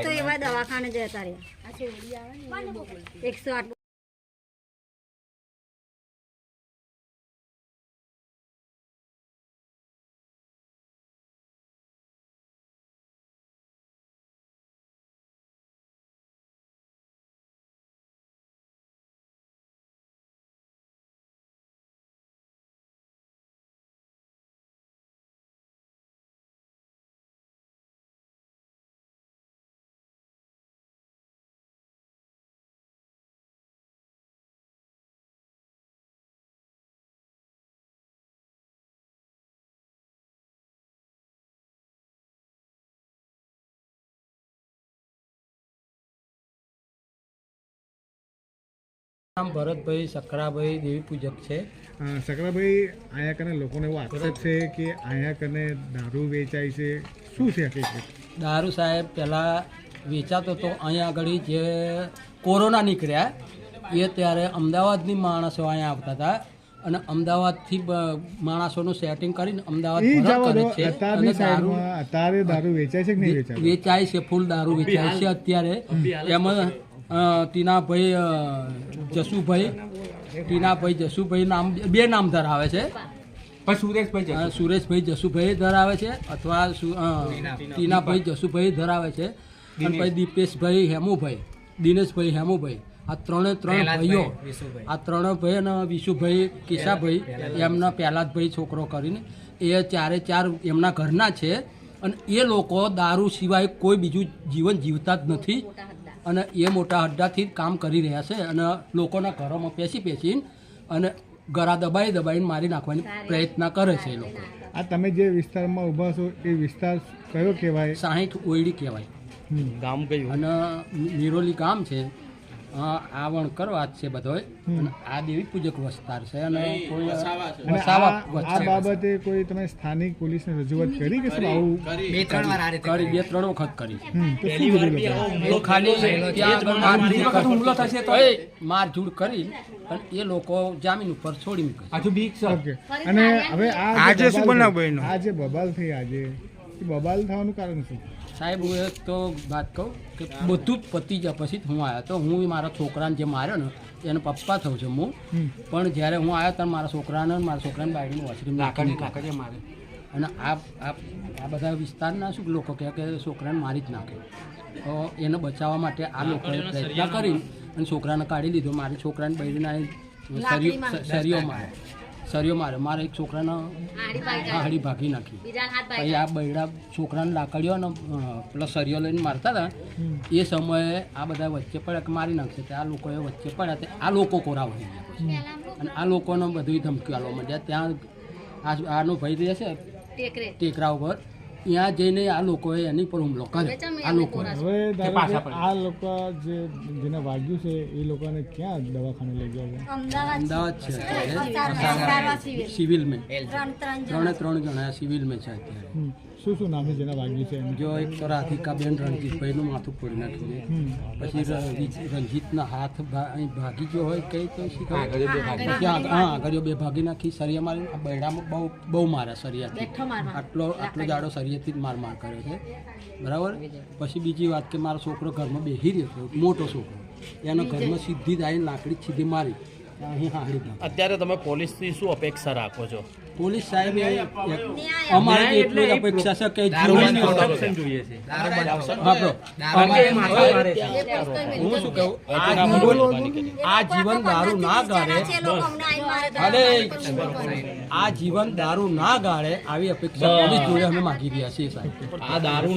તો એવા દવાખાને જતા રહ્યા 108 નામ ભરતભાઈ સકરાભાઈ દેવી પૂજક છે। સકરાભાઈ અહીંયા કને લોકોને એવો આક્ષેપ છે કે અહીંયા કને દારૂ વેચાય છે, શું છે હકીકત? દારૂ સાહેબ પહેલાં વેચાતો તો અહીંયા આગળ જે કોરોના નીકળ્યા એ ત્યારે અમદાવાદની માણસો અહીંયા આવતા હતા અને અમદાવાદથી માણસોનું સેટિંગ કરીને અમદાવાદ કરે છે અને અત્યારે દારૂ વેચાય છે કે નહીં વેચાય? વેચાય છે, ફૂલ દારૂ વેચાય છે અત્યારે। એમાં ટીનાભાઈ જસુભાઈ નામ બે નામ ધરાવે છે, સુરેશભાઈ જસુભાઈ ધરાવે છે અથવા ટીનાભાઈ જસુભાઈ ધરાવે છે અને પછી દીપેશભાઈ હેમુભાઈ, દિનેશભાઈ હેમુભાઈ, આ ત્રણ ભાઈઓ, આ ત્રણ ભાઈ અને વિશુભાઈ કેશાભાઈ એમના પહેલાદભાઈ છોકરો કરીને એ ચારે ચાર એમના ઘરના છે અને એ લોકો દારૂ સિવાય કોઈ બીજું જીવન જીવતા જ નથી અને એ મોટા અડ્ડાથી કામ કરી રહ્યા છે અને લોકોના ઘરોમાં પેસીને અને ગળા દબાઈને મારી નાખવાની પ્રયત્ન કરે છે એ લોકો। આ તમે જે વિસ્તારમાં ઊભા છો એ વિસ્તાર કયો કહેવાય? 60 ઓયડી કહેવાય ગામ કયું અને નિરોલી ગામ છે। આ વણકરવાદ છે બધો અને આ દેવી પૂજક વિસ્તાર છે અને કોઈ આ બાબતે કોઈ તમે સ્થાનિક પોલીસને રજૂઆત કરી કે શું? આવું બે ત્રણ વખત કરી। ખાલી મારઝૂડ કરી અને એ લોકો જામીન ઉપર છોડી મૂકે। અને હવે આજે શું બનાવ્યું? આજે બબાલ થઈ, આજે બબાલ થવાનું કારણ શું સાહેબ? હું એક તો વાત કહું કે બધું જ પતી જાય પછી હું આવ્યો તો હું મારા છોકરાને જે માર્યો ને એને પપ્પા થયું છે હું, પણ જ્યારે હું આવ્યો ત્યારે મારા છોકરાને બાયડીનું વોશરૂમ નાખી મારે અને આ બધા વિસ્તારના શું લોકો કહે કે છોકરાને મારી જ નાખે તો એને બચાવવા માટે આ લોકોએ પ્રયત્ન કરી અને છોકરાને કાઢી લીધો। મારી છોકરાને બાયડીના સરિયો મારે મારે એક છોકરાને હાડી ભાગી નાખી। પછી આ બૈડા છોકરાને લાકડીઓ અને પેલા સરિયો લઈને મારતા હતા એ સમયે આ બધા વચ્ચે પડ્યા કે મારી નાખશે, આ લોકોએ વચ્ચે પડ્યા તે આ લોકો કોરા વળી ગયા પછી અને આ લોકોને બધું ધમકી આપવા માંડ્યા। ત્યાં આનો ભાઈ રહે છે ટેકરા ઉપર, ત્યાં જઈને આ લોકોએ એની પર હુમલો કર્યો। આ લોકો આ લોકો જેને વાગ્યું છે એ લોકોને ક્યાં દવાખાને લઈ ગયા? અમદાવાદ છે સિવિલ મેં, ત્રણ જણા સિવિલ મેં છે અત્યારે। શું નામ છે જેના વાગ્યું છે? જો એક તો રાધિકાબેન રણજીતભાઈનું માથું ફોડી નાખ્યું, પછી રણજીતના હાથ ભાગી ગયો હોય કઈ તો આગળ બે ભાગી નાખી, સરિયા મારી બૈડામાં બહુ માર્યા સરિયાથી, આટલો જાડો સરિયાથી જ માર કર્યો છે બરાબર। પછી બીજી વાત કે મારો છોકરો ઘરમાં બેસી રહ્યો હતો, મોટો છોકરો, એનો ઘરમાં સીધી જ આવીને લાકડી સીધી મારી અહીં હાડી ભાગી। અત્યારે તમે પોલીસથી શું અપેક્ષા રાખો છો? પોલીસ સાહેબ અમારે એટલી જ અપેક્ષા છે કે હું શું કહું, આ જીવન દારૂ ના ગાળે, આ જીવન દારૂ ના ગાળે આવી અપેક્ષા પોલીસ જોડે અમે માગી રહ્યા છીએ સાહેબ। આ દારૂ